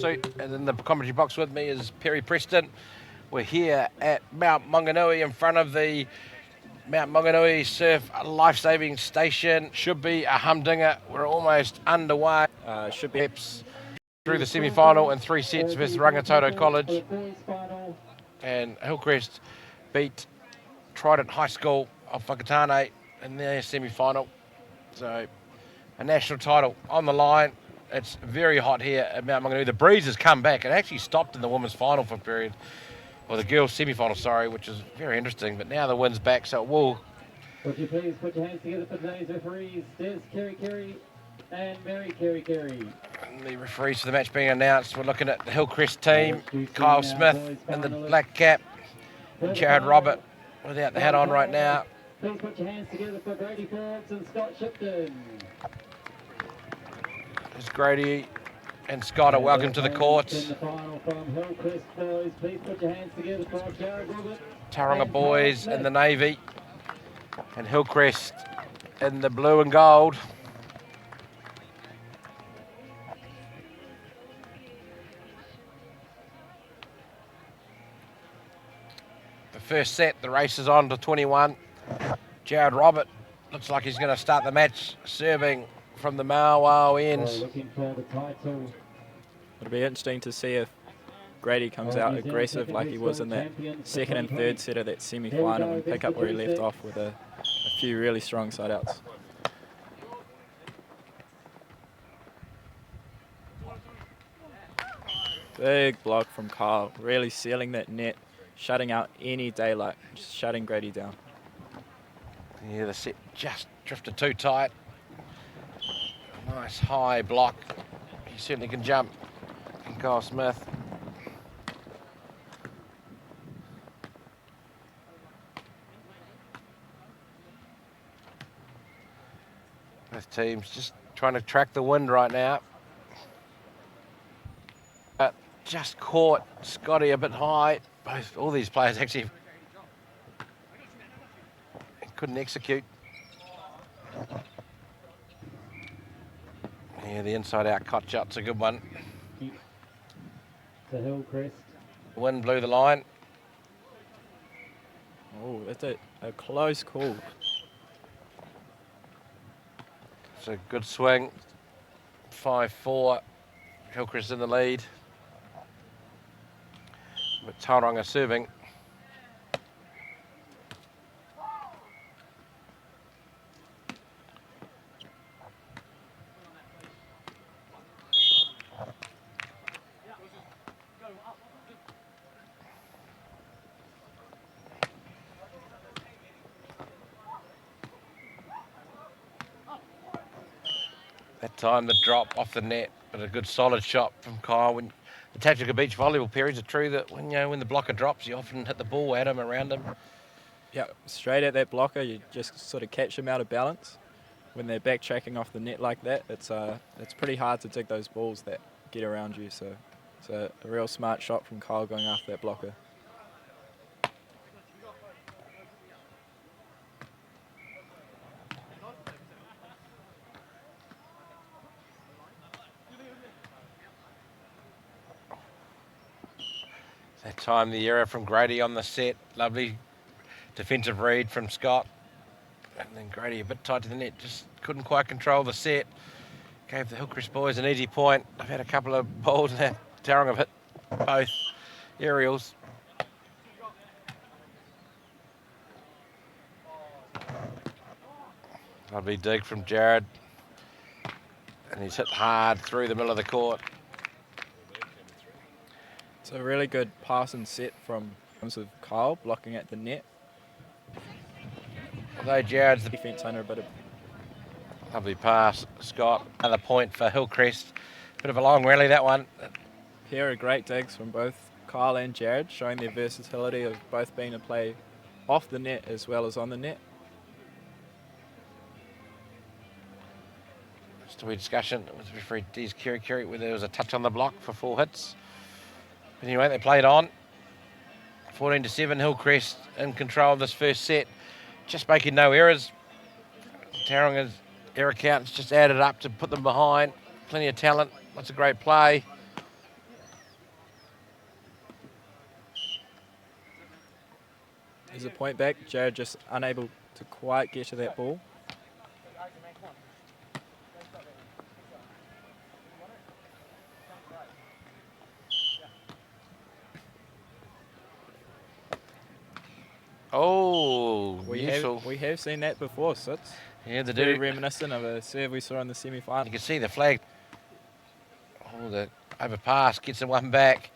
suit, and in the commentary box with me is Perry Preston. We're here at Mt Maunganui in front of the Mt Maunganui Surf Lifesaving Station. Should be a humdinger. We're almost underway. Should be Through the semi-final in 3 sets versus Rangitoto College. And Hillcrest beat Trident High School of Whakatane in their semi-final. So a national title on the line. It's very hot here at Mt Maunganui. The breeze has come back. It actually stopped in the women's final for a period, or the girls' semi-final, sorry, which is very interesting. But now the wind's back, so it will. Would you please put your hands together for today's referees, Des Kerry and Mary Kerry. And the referees for the match being announced. We're looking at the Hillcrest team. Kyle Smith in the black cap, and Jared Robert without the hat on right now. Please put your hands together for Grady Forbes and Scott Shipton. There's Grady and Scott are welcome to the court. In the final from Hillcrest boys, please put your hands together for Jared Robert. Tauranga boys in the navy, and Hillcrest in the blue and gold. The first set, the race is on to 21. Jared Robert looks like he's going to start the match serving from the Mauao ends. Looking for the title. It'll be interesting to see if Grady comes out aggressive like he was in that second and third set of that semi-final and pick up where he left off with a few really strong side-outs. Big block from Kyle, really sealing that net, shutting out any daylight, just shutting Grady down. Yeah, the set just drifted too tight. Nice high block. He certainly can jump. And Kyle Smith. Both teams just trying to track the wind right now. Just caught Scotty a bit high. All these players actually couldn't execute. Yeah, the inside-out cut shot's a good one. To Hillcrest. The wind blew the line. Oh, that's a close call. It's a good swing. 5-4. Hillcrest in the lead. But Tauranga serving. That time the drop off the net, but a good solid shot from Kyle. When the tactical beach volleyball periods are true that when the blocker drops, you often hit the ball at him, around him. Yeah, straight at that blocker, you just sort of catch them out of balance. When they're backtracking off the net like that, it's pretty hard to dig those balls that get around you. So it's a real smart shot from Kyle going after that blocker. That time the error from Grady on the set. Lovely defensive read from Scott. And then Grady a bit tight to the net, just couldn't quite control the set. Gave the Hillcrest boys an easy point. They've had a couple of balls now. Tauranga have hit both aerials. Lovely dig from Jared. And he's hit hard through the middle of the court. It's a really good pass and set from Kyle blocking at the net. Although Jared's the Defense under a bit of lovely pass, Scott. Another point for Hillcrest. Bit of a long rally, that one. pair of great digs from both Kyle and Jared, showing their versatility of both being a play off the net as well as on the net. Just a wee discussion with referee Des Kerry where there was a touch on the block for 4 hits. But anyway, they played on. 14-7, Hillcrest in control of this first set. Just making no errors. Tauranga's error count's just added up to put them behind. Plenty of talent, lots of great play. There's a point back. Jared just unable to quite get to that ball. Oh, We useful. have seen that before, so it's Yeah, they very do. reminiscent of a serve we saw in the semi-final. You can see the flag. Oh, the overpass gets the one back.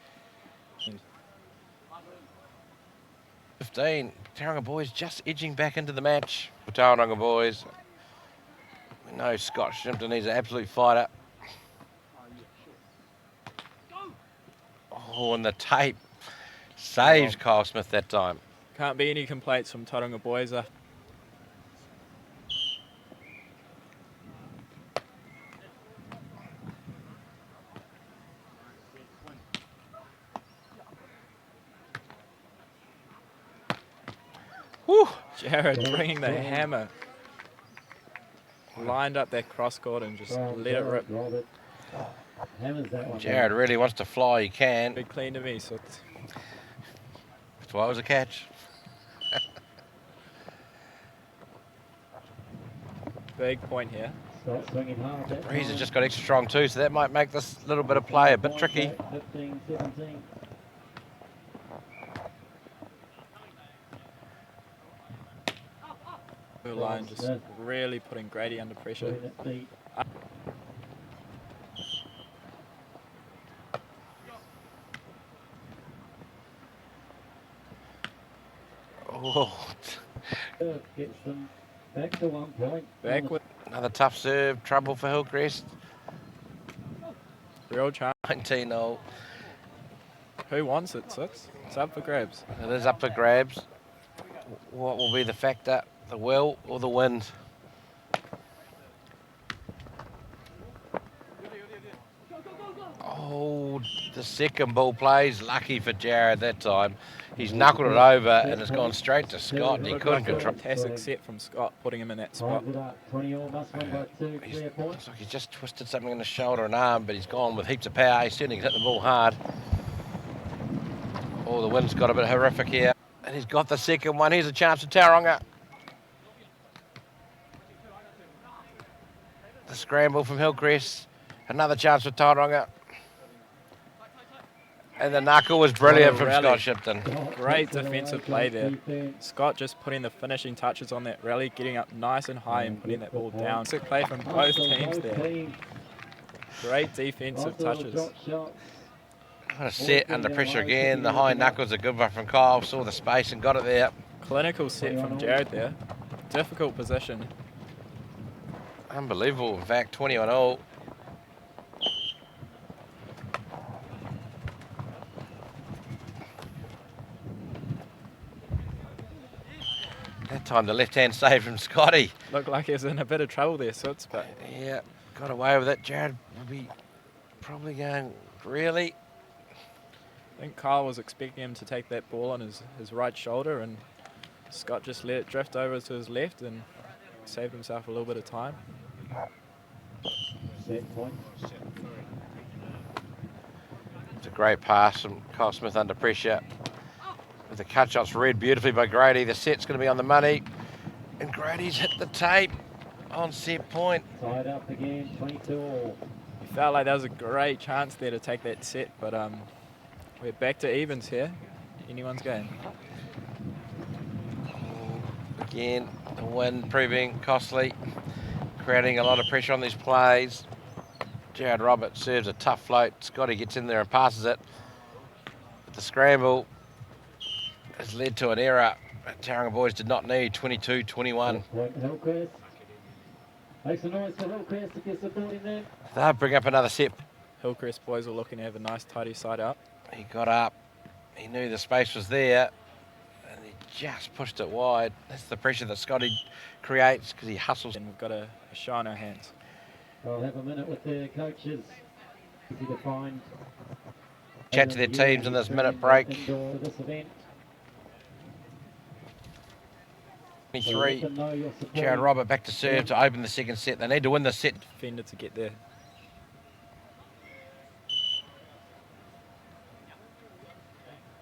15. Tauranga boys just edging back into the match. Tauranga boys. We know Scott Shimpton, he's an absolute fighter. Oh, and the tape saves Kyle Smith that time. Can't be any complaints from Tauranga boys. Whew. Jared bringing the hammer. Lined up that cross court and just let it rip. Jared really wants to fly, he can. Big clean to me, so That's why it was a catch. big point here. Breeze has just got extra strong too, so that might make this little bit of play a bit tricky. 15, 17. Line just really putting Grady under pressure. Oh, Gets them back to 1 point. Back with another tough serve, trouble for Hillcrest. real chance. 19-0. Who wants it, Sits? It's up for grabs. It is up for grabs. What will be the factor? The will or the wind? Oh, the second ball plays. Lucky for Jared that time. He's knuckled it over and it's gone straight to Scott and he Looked couldn't like a control. fantastic set from Scott, putting him in that spot. 20 all must win by 2, clear point. Looks like he's just twisted something in the shoulder and arm, but he's gone with heaps of power. He certainly can hit the ball hard. Oh, the wind's got a bit horrific here. And he's got the second one. Here's a chance for Tauranga. The scramble from Hillcrest. Another chance for Tauranga. And the knuckle was brilliant from rally. Scott Shipton. Great defensive play there. Scott just putting the finishing touches on that rally, getting up nice and high and putting that ball down. Good play from both teams there. Great defensive touches. What a set under pressure again. The high knuckles a good one from Kyle. Saw the space and got it there. Clinical set from Jared there. Difficult position. Unbelievable. In fact, 21-all. That time the left-hand save from Scotty. Looked like he was in a bit of trouble there, Sits, but Yeah, got away with it. Jared will be probably going, really? I think Kyle was expecting him to take that ball on his right shoulder, and Scott just let it drift over to his left and saved himself a little bit of time. Set point. It's a great pass from Kyle Smith under pressure. With the cut shots read beautifully by Grady. The set's going to be on the money. And Grady's hit the tape on set point. Tied up again, 22 all. He felt like that was a great chance there to take that set, but we're back to evens here. Anyone's game. Again, the wind proving costly, creating a lot of pressure on these plays. Jared Roberts serves a tough float. Scotty gets in there and passes it. But the scramble has led to an error. Tauranga boys did not need 22-21. Point Hillcrest. Make some noise for Hillcrest to get support in there. They'll bring up another set. Hillcrest boys were looking to have a nice tidy side up. He got up. He knew the space was there. And he just pushed it wide. That's the pressure that Scotty creates because he hustles. And we've got a show on our hands. I'll have a minute with their coaches. Easy to find. Chat to their teams in this minute break. For this event. 23. Jared Robert back to serve to open the second set. They need to win the set. Defender to get there.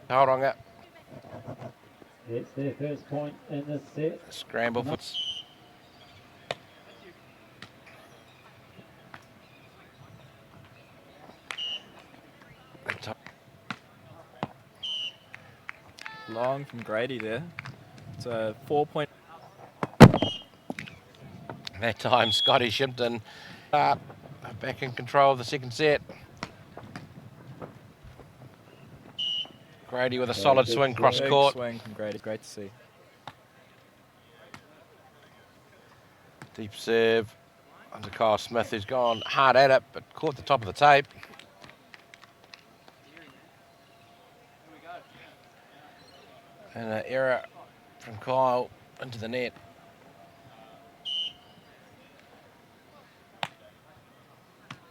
Tauranga. It's their first point in the set. Scramble for... Long from Grady there. It's a 4-point. That time, Scotty Shimpton back in control of the second set. Grady with a solid swing cross Big court. swing from Grady. Great to see. Deep serve under Kyle Smith, who's gone hard at it, but caught the top of the tape. And an error from Kyle into the net.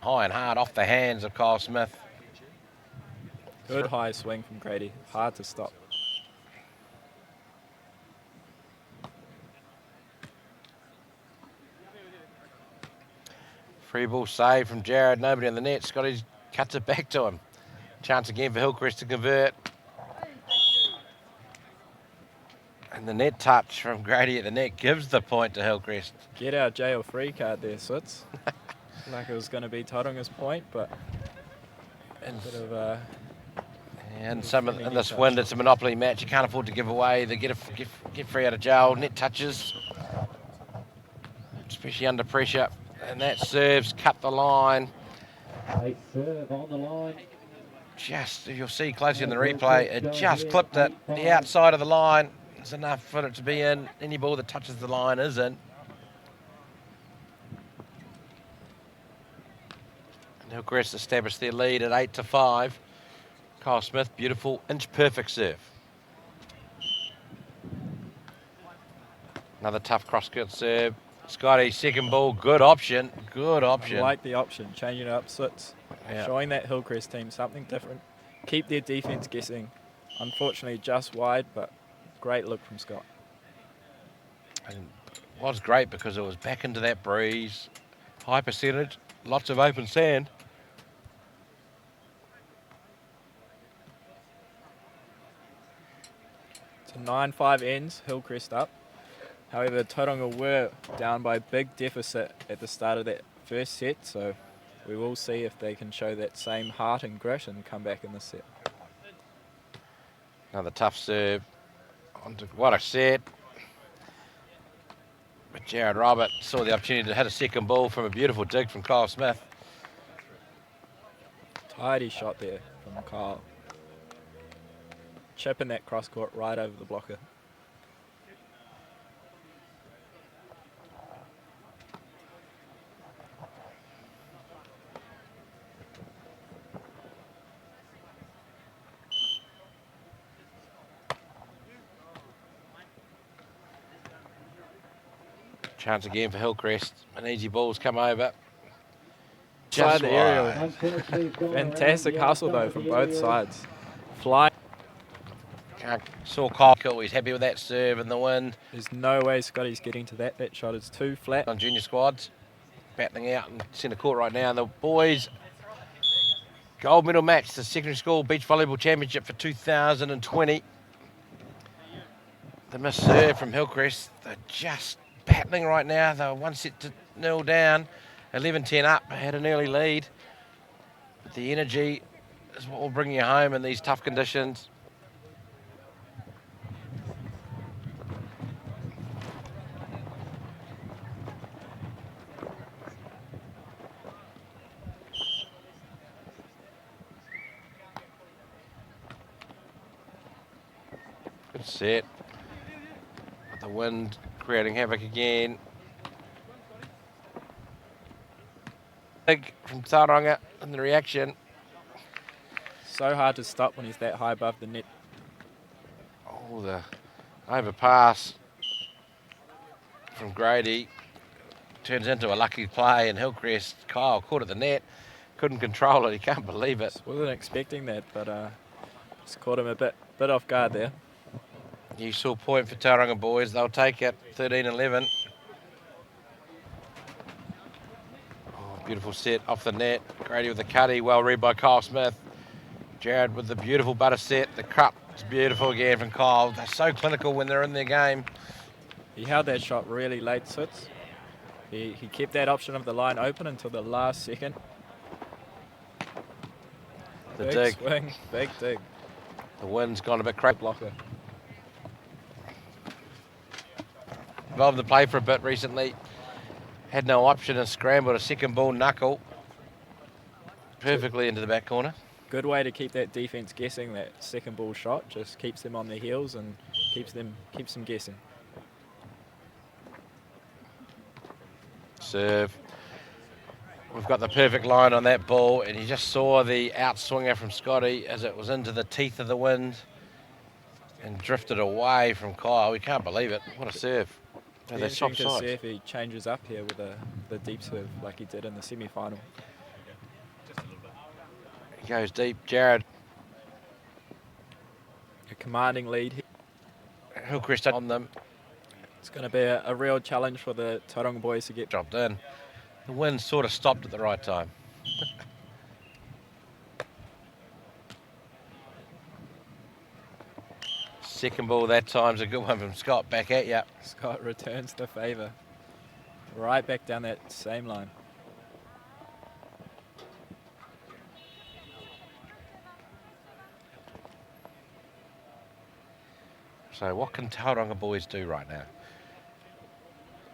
High and hard off the hands of Kyle Smith. Good high swing from Grady. Hard to stop. Free ball save from Jared. Nobody in the net. Scotty cuts it back to him. Chance again for Hillcrest to convert. And the net touch from Grady at the net gives the point to Hillcrest. Get our jail free card there, Soots. Like it was going to be Tauranga's point, but a bit of and in this wind, it's a monopoly match. You can't afford to give away. They get free out of jail. Net touches, especially under pressure. And that serves cut the line. They serve on the line. Just, you'll see closely in the replay, it just clipped it. The outside of the line is enough for it to be in. Any ball that touches the line is in. And Hillcrest established their lead at 8-5. Kyle Smith, beautiful inch perfect serve. Another tough cross-court serve. Scotty, second ball, good option. Good option. I like the option, changing it up, Soots. Yeah. Showing that Hillcrest team something different. Keep their defence guessing. Unfortunately, just wide, but great look from Scott. And it was great because it was back into that breeze. High percentage, lots of open sand. So 9-5 ends, Hillcrest up. However, Tauranga were down by a big deficit at the start of that first set, so we will see if they can show that same heart and grit and come back in this set. Another tough serve. What a set. But Jared Robert saw the opportunity to hit a second ball from a beautiful dig from Kyle Smith. Tidy shot there from Kyle. Chipping that cross court right over the blocker. Chance again for Hillcrest. An easy ball's come over. Inside the aerial. Unfortunately, Fantastic hustle though from both sides. Flying. Saw Kyle kill. He's happy with that serve in the wind. There's no way Scotty's getting to that. That shot is too flat. On junior squads. Battling out in centre court right now. And the boys, gold medal match, the secondary school beach volleyball championship for 2020. The missed serve from Hillcrest. They're just battling right now. They're 1-0 down, 11-10 up, had an early lead. But the energy is what will bring you home in these tough conditions. Good set. The wind creating havoc again. Big from Tauranga in the reaction. So hard to stop when he's that high above the net. Oh, the overpass from Grady turns into a lucky play, and Hillcrest, Kyle caught at the net, couldn't control it. He can't believe it. Wasn't expecting that, but just caught him a bit off guard there. You saw point for Tauranga boys. They'll take it, 13-11. Oh, beautiful set off the net. Grady with the cutty, well read by Kyle Smith. Jared with the beautiful butter set. The cut It's beautiful again from Kyle. They're so clinical when they're in their game. He held that shot really late, Sits. He kept that option of the line open until the last second. The Big dig. swing, big dig. The wind's gone a bit crazy. Blocker. Involved in the play for a bit recently. Had no option and scrambled a second ball knuckle perfectly into the back corner. Good way to keep that defense guessing. That second ball shot just keeps them on their heels and keeps them guessing. Serve. We've got the perfect line on that ball, and you just saw the outswinger from Scotty as it was into the teeth of the wind and drifted away from Kyle. We can't believe it. What a serve. Oh, Be that's top interesting to see side. if he changes up here with the deep serve like he did in the semi-final. He goes deep. Jared A commanding lead here. Hillcrest on them. It's going to be a real challenge for the Tauranga boys to get. Dropped in. The wind sort of stopped at the right time. Second ball that time's a good one from Scott. Back at you. Scott returns the favour. Right back down that same line. So what can Tauranga boys do right now?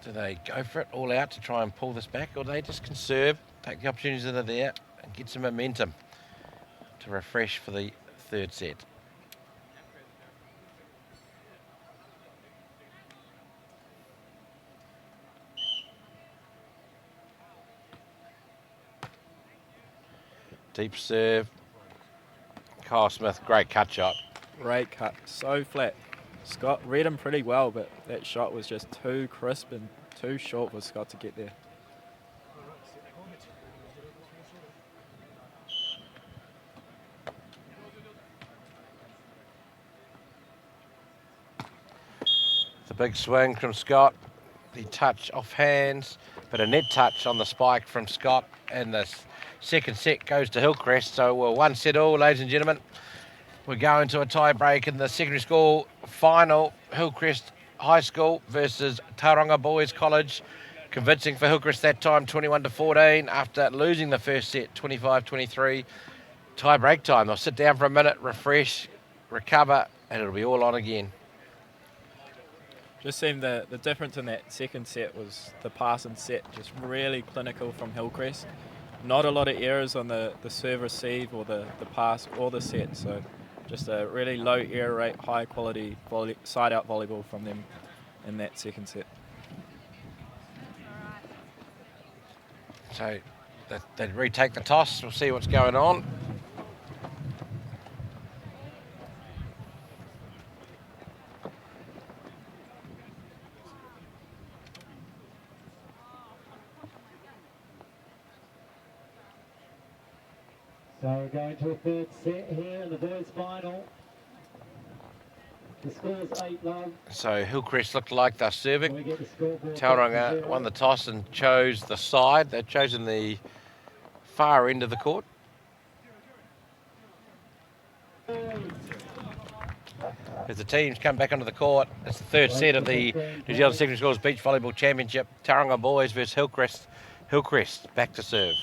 Do they go for it all out to try and pull this back, or do they just conserve, take the opportunities that are there and get some momentum to refresh for the third set? Deep serve. Kyle Smith, great cut shot. Great cut, so flat. Scott read him pretty well, but that shot was just too crisp and too short for Scott to get there. The big swing from Scott. The touch off hands, but a net touch on the spike from Scott. And the second set goes to Hillcrest. So we're one set all, ladies and gentlemen. We're going to a tie break in the secondary school final. Hillcrest High School versus Tauranga Boys College. Convincing for Hillcrest that time, 21-14, after losing the first set, 25-23. Tie break time. They'll sit down for a minute, refresh, recover, and it'll be all on again. Just seemed the difference in that second set was the pass and set, just really clinical from Hillcrest. Not a lot of errors on the serve receive or the pass or the set, so just a really low error rate, high quality side-out volleyball from them in that second set. So they retake the toss. We'll see what's going on. So we're going to a third set here in the boys' final. The score's 8-love. So Hillcrest looked like they're We serving. get the scoreboard. Tauranga won the toss and chose the side. They've chosen the far end of the court. As the teams come back onto the court, it's the third set of the New Zealand Secondary Schools Beach Volleyball Championship. Tauranga Boys versus Hillcrest. Hillcrest back to serve.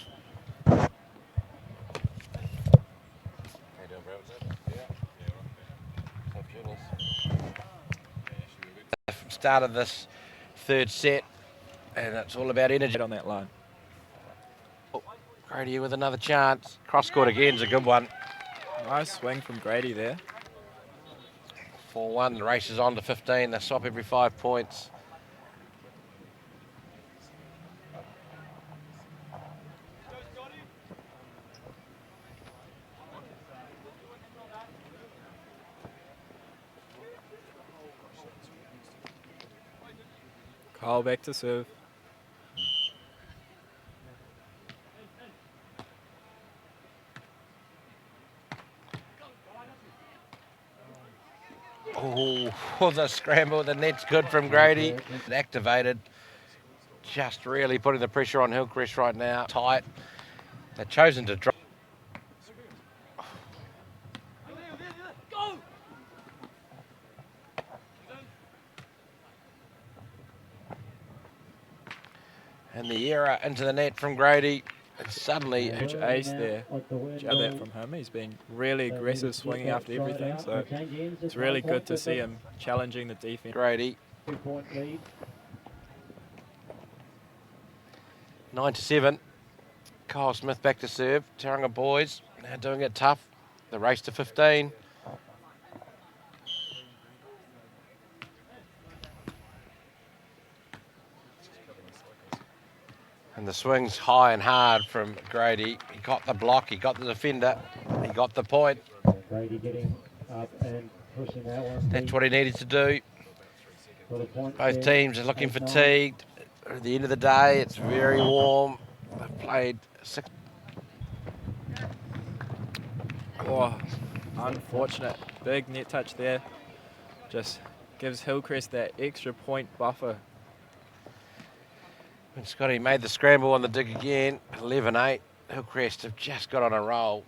Start of this third set, and it's all about energy On that line. Grady with another chance. Cross court again is a good one. Nice swing from Grady there. 4-1, the race is on to 15. They swap every 5 points. Kyle back to serve. Oh, the scramble. The net's good from Grady. Activated. Just really putting the pressure on Hillcrest right now. Tight. They've chosen to drop. And the error into the net from Grady. And suddenly, Huge ace there. Jab that from him. He's been really aggressive, swinging after everything. So it's really good to see him challenging the defense. Grady. 2-point lead. 9-7. Kyle Smith back to serve. Tauranga boys now doing it tough. The race to 15. And the swing's high and hard from Grady. He got the block, he got the defender, he got the point. Grady getting up and pushing that one. That's what he needed to do. Both teams are looking fatigued. At the end of the day, it's very warm. They've played 6. Oh, unfortunate. Big net touch there. Just gives Hillcrest that extra point buffer. And Scotty made the scramble on the dig again. 11-8. Hillcrest have just got on a roll.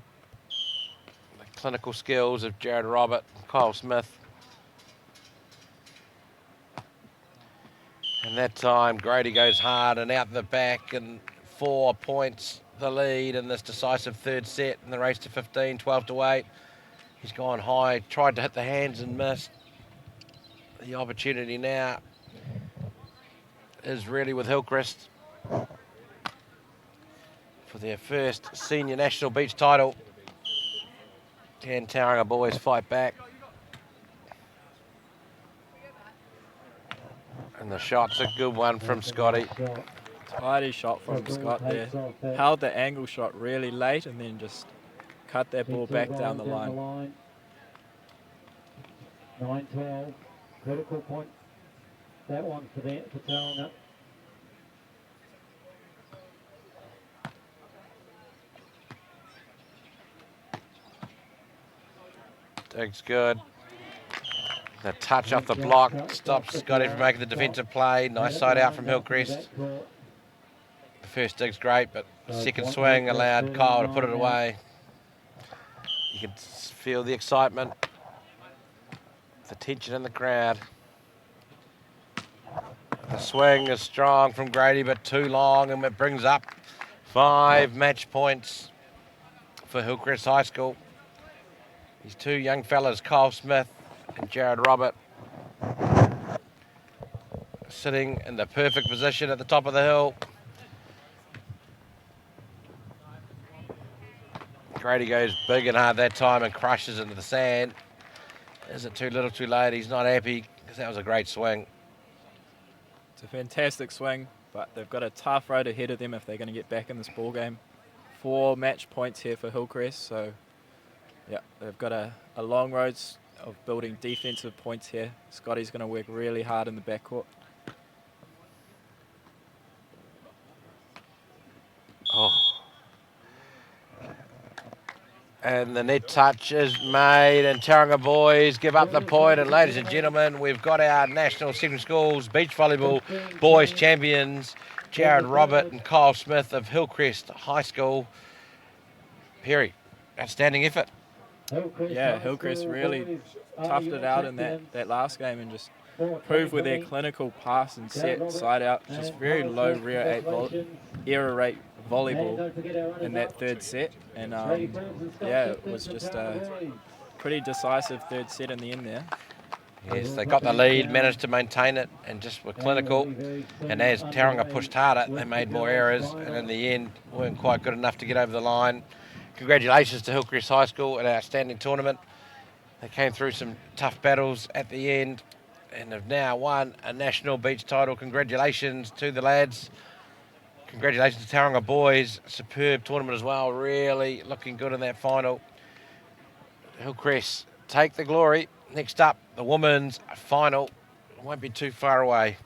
The clinical skills of Jared Robert and Kyle Smith. And that time, Grady goes hard and out the back, and 4 points the lead in this decisive third set in the race to 15, 12-8. He's gone high, tried to hit the hands and missed. The opportunity now is really with Hillcrest for their first senior national beach title. Can Tauranga boys fight back? And the shot's a good one from Scotty. Tidy shot from Scott there. Held the angle shot really late and then just cut that ball back down the line. 9-12. Critical point. That one for Tauranga. Dig's good. The touch off the block stops Scotty from making the defensive play. Nice side out from Hillcrest. The first dig's great, but the second swing allowed Kyle to put it away. You can feel the excitement, the tension in the crowd. The swing is strong from Grady, but too long, and it brings up 5 match points for Hillcrest High School. These 2 young fellas, Kyle Smith and Jared Robert, sitting in the perfect position at the top of the hill. Grady goes big and hard that time and crushes into the sand. Is it too little too late? He's not happy because that was a great swing. It's a fantastic swing, but they've got a tough road ahead of them if they're going to get back in this ball game. 4 match points here for Hillcrest, so yeah, they've got a long road of building defensive points here. Scotty's going to work really hard in the backcourt. Oh. And the net touch is made, and Tauranga boys give up the point. And ladies and gentlemen, we've got our National Secondary Schools Beach Volleyball Boys Champions, Jared Robert and Kyle Smith of Hillcrest High School. Perry, outstanding effort. Yeah, Hillcrest really toughed it out in that last game and just proved with their clinical pass and set side out, just very low error rate volleyball in that third set. And yeah, it was just a pretty decisive third set in the end there. Yes, they got the lead, managed to maintain it, and just were clinical. And as Tauranga pushed harder, they made more errors, and in the end, weren't quite good enough to get over the line. Congratulations to Hillcrest High School, an outstanding tournament. They came through some tough battles at the end and have now won a national beach title. Congratulations to the lads. Congratulations to Tauranga boys. Superb tournament as well, really looking good in that final. Hillcrest take the glory. Next up, the women's final. Won't be too far away.